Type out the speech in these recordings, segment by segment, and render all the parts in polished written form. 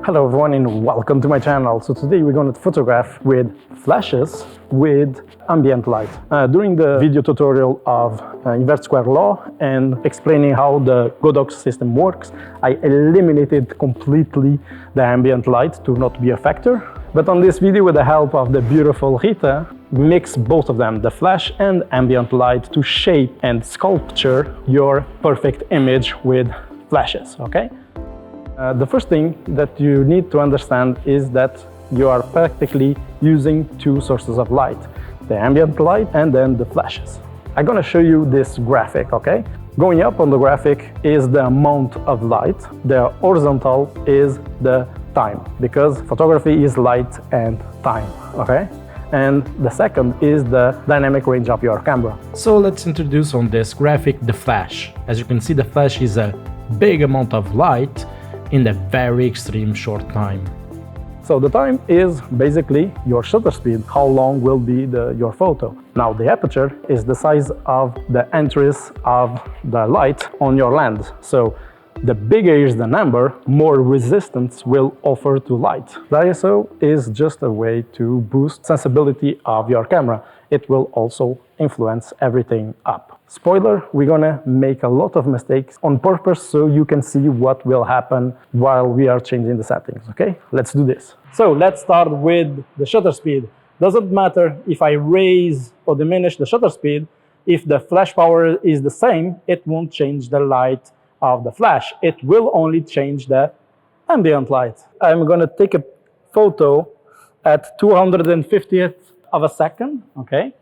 Hello everyone and welcome to my channel. So today we're going to photograph with flashes with ambient light. During the video tutorial of invert square law and explaining how the Godox system works, I eliminated completely the ambient light to not be a factor. But on this video, with the help of the beautiful Rita, mix both of them, the flash and ambient light, to shape and sculpture your perfect image with flashes, okay? The first thing that you need to understand is that you are practically using two sources of light, the ambient light and then the flashes. I'm going to show you this graphic, okay? Going up on the graphic is the amount of light, the horizontal is the time, because photography is light and time, okay? And the second is the dynamic range of your camera. So let's introduce on this graphic the flash. As you can see, the flash is a big amount of light in a very extreme short time. So the time is basically your shutter speed, how long will be your photo. Now the aperture is the size of the entries of the light on your lens. So the bigger is the number, more resistance will offer to light. The ISO is just a way to boost sensibility of your camera. It will also influence everything up. Spoiler, we're gonna make a lot of mistakes on purpose so you can see what will happen while we are changing the settings, okay? Let's do this. So let's start with the shutter speed. Doesn't matter if I raise or diminish the shutter speed, if the flash power is the same, it won't change the light of the flash. It will only change the ambient light. I'm gonna take a photo at 250th of a second, okay?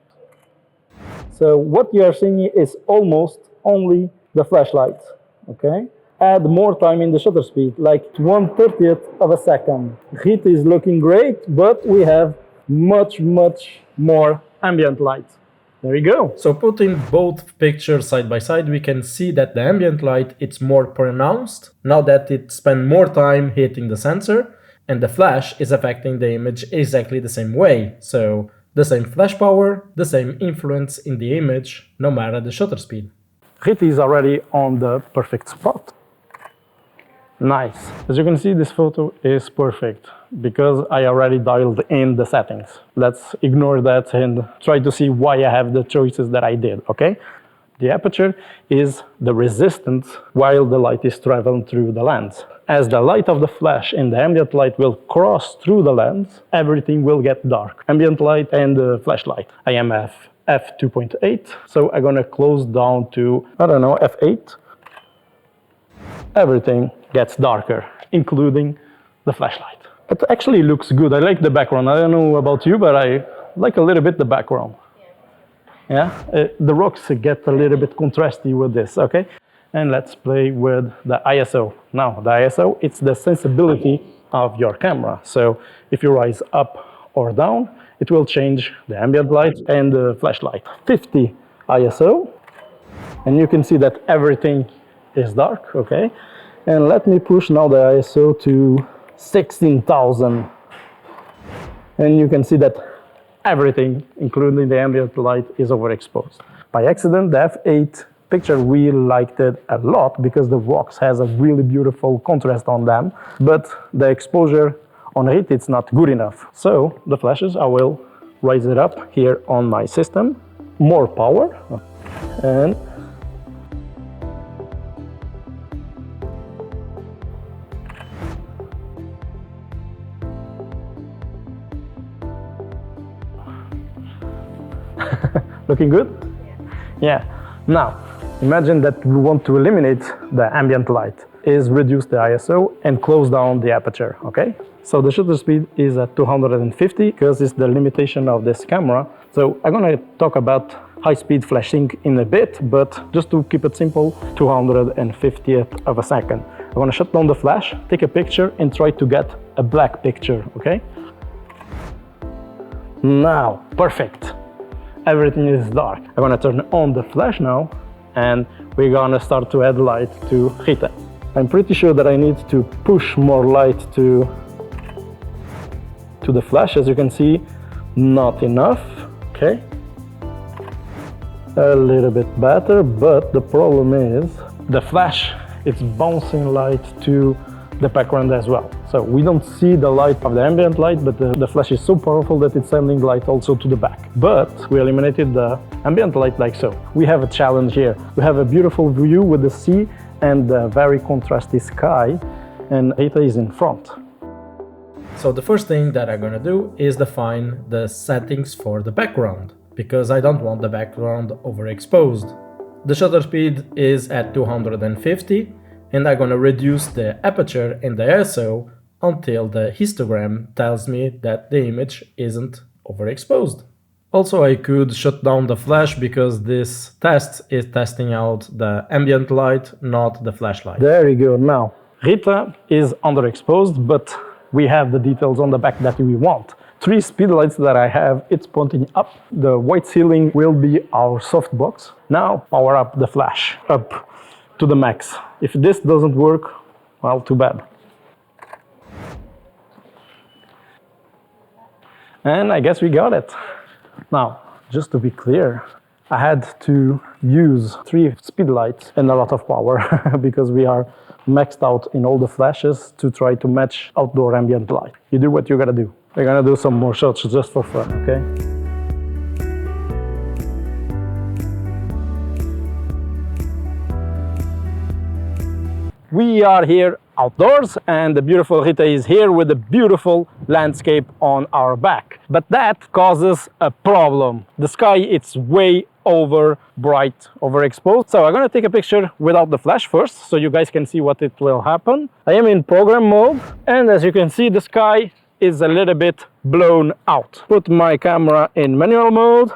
So what you are seeing is almost only the flashlight, okay? Add more time in the shutter speed, like 1/30th of a second. Heat is looking great, but we have much more ambient light. There you go. So putting both pictures side by side, we can see that the ambient light it's more pronounced now that it spent more time hitting the sensor, and the flash is affecting the image exactly the same way. So the same flash power, the same influence in the image, no matter the shutter speed. Rita is already on the perfect spot. Nice. As you can see, this photo is perfect because I already dialed in the settings. Let's ignore that and try to see why I have the choices that I did, okay? The aperture is the resistance while the light is traveling through the lens. As the light of the flash and the ambient light will cross through the lens, everything will get dark. Ambient light and the flashlight. I am f2.8, so I'm gonna close down to, I don't know, f8. Everything gets darker, including the flashlight. It actually looks good. I like the background. I don't know about you, but I like a little bit the background. Yeah, the rocks get a little bit contrasty with this, okay? And let's play with the ISO. Now, the ISO, it's the sensibility of your camera. So if you rise up or down, it will change the ambient light and the flashlight. 50 ISO, and you can see that everything is dark, okay? And let me push now the ISO to 16,000. And you can see that everything, including the ambient light, is overexposed. By accident, the f8 picture, we liked it a lot because the rocks has a really beautiful contrast on them, but the exposure on it, it's not good enough. So the flashes, I will raise it up here on my system, more power, and looking good? Yeah. Now, imagine that we want to eliminate the ambient light, is reduce the ISO and close down the aperture, okay? So the shutter speed is at 250 because it's the limitation of this camera. So I'm gonna talk about high-speed flashing in a bit, but just to keep it simple, 250th of a second. I'm gonna shut down the flash, take a picture and try to get a black picture, okay? Now, perfect. Everything is dark. I'm gonna turn on the flash now and we're gonna start to add light to Rita. I'm pretty sure that I need to push more light to the flash. As you can see, not enough, okay? A little bit better, but the problem is the flash, it's bouncing light to the background as well. So we don't see the light of the ambient light, but the flash is so powerful that it's sending light also to the back. But we eliminated the ambient light like so. We have a challenge here. We have a beautiful view with the sea and a very contrasty sky, and Rita is in front. So the first thing that I'm gonna do is define the settings for the background, because I don't want the background overexposed. The shutter speed is at 250, and I'm gonna reduce the aperture and the ISO until the histogram tells me that the image isn't overexposed. Also, I could shut down the flash because this test is testing out the ambient light, not the flashlight. Very good. Now, Rita is underexposed, but we have the details on the back that we want. 3 speedlights that I have, it's pointing up. The white ceiling will be our softbox. Now, power up the flash, up to the max. If this doesn't work, well, too bad. And I guess we got it. Now, just to be clear, I had to use 3 speedlights and a lot of power because we are maxed out in all the flashes to try to match outdoor ambient light. You do what you gotta do. We're gonna do some more shots just for fun, okay? We are here outdoors and the beautiful Rita is here with a beautiful landscape on our back. But that causes a problem. The sky, it's way over bright, overexposed. So I'm gonna take a picture without the flash first so you guys can see what it will happen. I am in program mode, and as you can see, the sky is a little bit blown out. Put my camera in manual mode.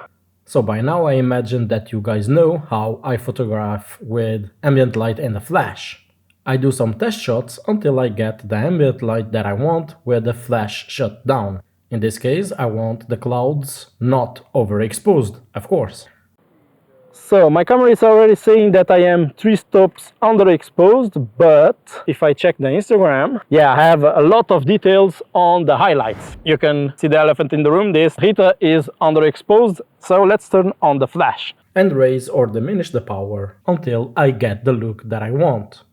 So by now I imagine that you guys know how I photograph with ambient light and a flash. I do some test shots until I get the ambient light that I want with the flash shut down. In this case, I want the clouds not overexposed, of course. So my camera is already saying that I am 3 stops underexposed, but if I check the Instagram, yeah, I have a lot of details on the highlights. You can see the elephant in the room. This Rita is underexposed, so let's turn on the flash. And raise or diminish the power until I get the look that I want.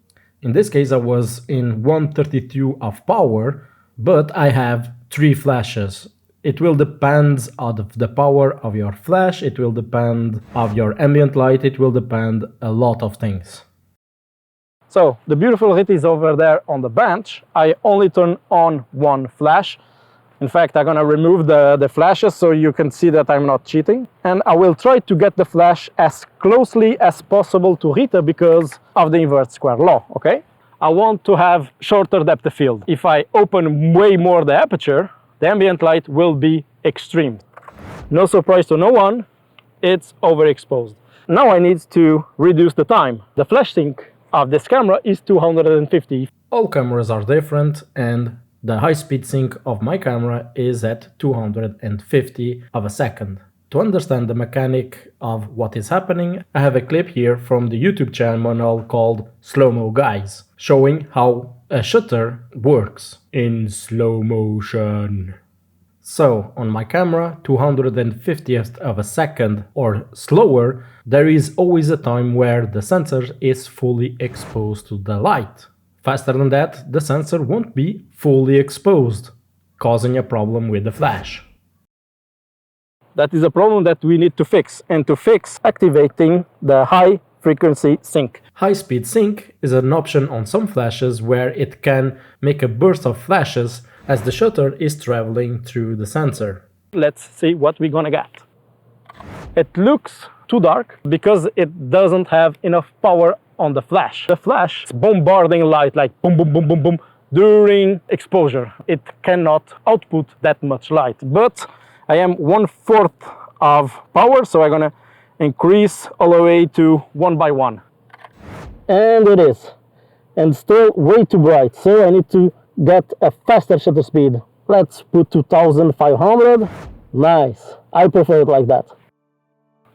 In this case, I was in 132 of power, but I have 3 flashes. It will depend on the power of your flash, it will depend on your ambient light, it will depend a lot of things. So the beautiful Rita is over there on the bench. I only turn on 1 flash. In fact, I'm gonna remove the flashes so you can see that I'm not cheating. And I will try to get the flash as closely as possible to Rita because of the inverse square law, okay? I want to have shorter depth of field. If I open way more the aperture, the ambient light will be extreme. No surprise to no one, it's overexposed. Now I need to reduce the time. The flash sync of this camera is 250. All cameras are different, and the high speed sync of my camera is at 250 of a second. To understand the mechanic of what is happening, I have a clip here from the YouTube channel called Slow-Mo Guys, showing how a shutter works in slow motion. So, on my camera, 250th of a second or slower, there is always a time where the sensor is fully exposed to the light. Faster than that, the sensor won't be fully exposed, causing a problem with the flash. That is a problem that we need to fix, and to fix, activating the high frequency sync. High speed sync is an option on some flashes where it can make a burst of flashes as the shutter is traveling through the sensor. Let's see what we're gonna get. It looks too dark because it doesn't have enough power on the flash. The flash is bombarding light like boom, boom, boom, boom, boom during exposure. It cannot output that much light, but I am 1/4 of power, so I'm gonna increase all the way to 1 by 1. And it is. And still way too bright, so I need to get a faster shutter speed. Let's put 2500. Nice. I prefer it like that.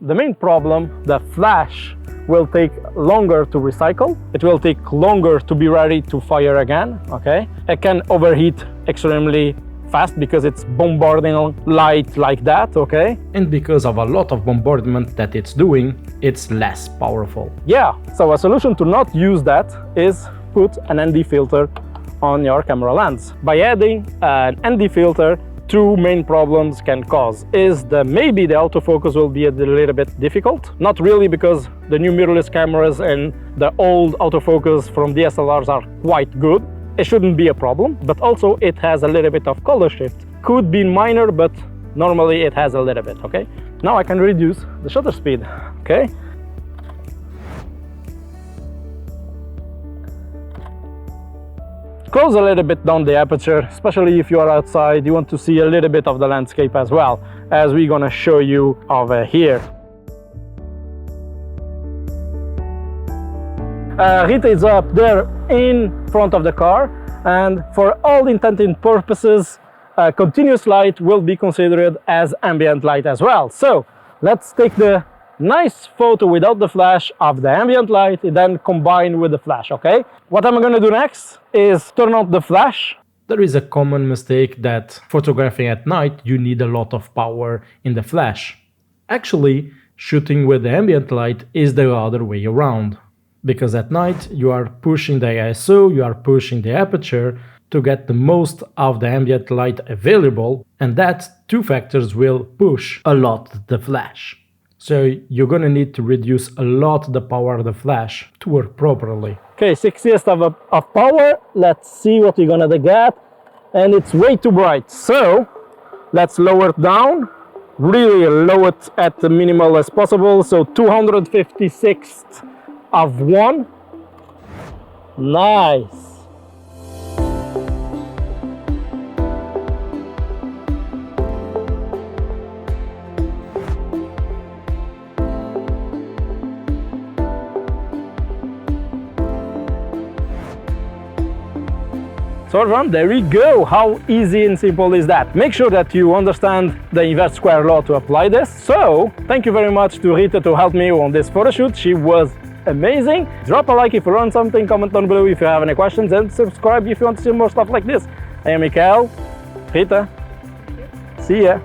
The main problem, the flash will take longer to recycle. It will take longer to be ready to fire again, okay? It can overheat extremely fast because it's bombarding light like that, okay? And because of a lot of bombardment that it's doing, it's less powerful. Yeah, so a solution to not use that is put an ND filter on your camera lens. By adding an ND filter, two main problems can cause is that maybe the autofocus will be a little bit difficult. Not really, because the new mirrorless cameras and the old autofocus from DSLRs are quite good. It shouldn't be a problem, but also it has a little bit of color shift. Could be minor, but normally it has a little bit, okay? Now I can reduce the shutter speed, okay? Close a little bit down the aperture, especially if you are outside, you want to see a little bit of the landscape as well, as we're gonna show you over here. Rita is up there in front of the car, and for all intent and purposes, continuous light will be considered as ambient light as well. So let's take the nice photo without the flash of the ambient light and then combine with the flash, okay? What I'm gonna do next is turn on the flash. There is a common mistake that photographing at night you need a lot of power in the flash. Actually, shooting with the ambient light is the other way around. Because at night you are pushing the ISO, you are pushing the aperture to get the most of the ambient light available, and that two factors will push a lot the flash. So you're gonna need to reduce a lot the power of the flash to work properly. Okay, 60th of power. Let's see what we're gonna get. And it's way too bright. So let's lower it down. Really low it at the minimal as possible. So 256th of 1. Nice. So everyone, there we go. How easy and simple is that? Make sure that you understand the inverse square law to apply this. So thank you very much to Rita to help me on this photo shoot. She was amazing. Drop a like if you learned something, comment down below if you have any questions, and subscribe if you want to see more stuff like this. I am Mikael. Rita, see ya.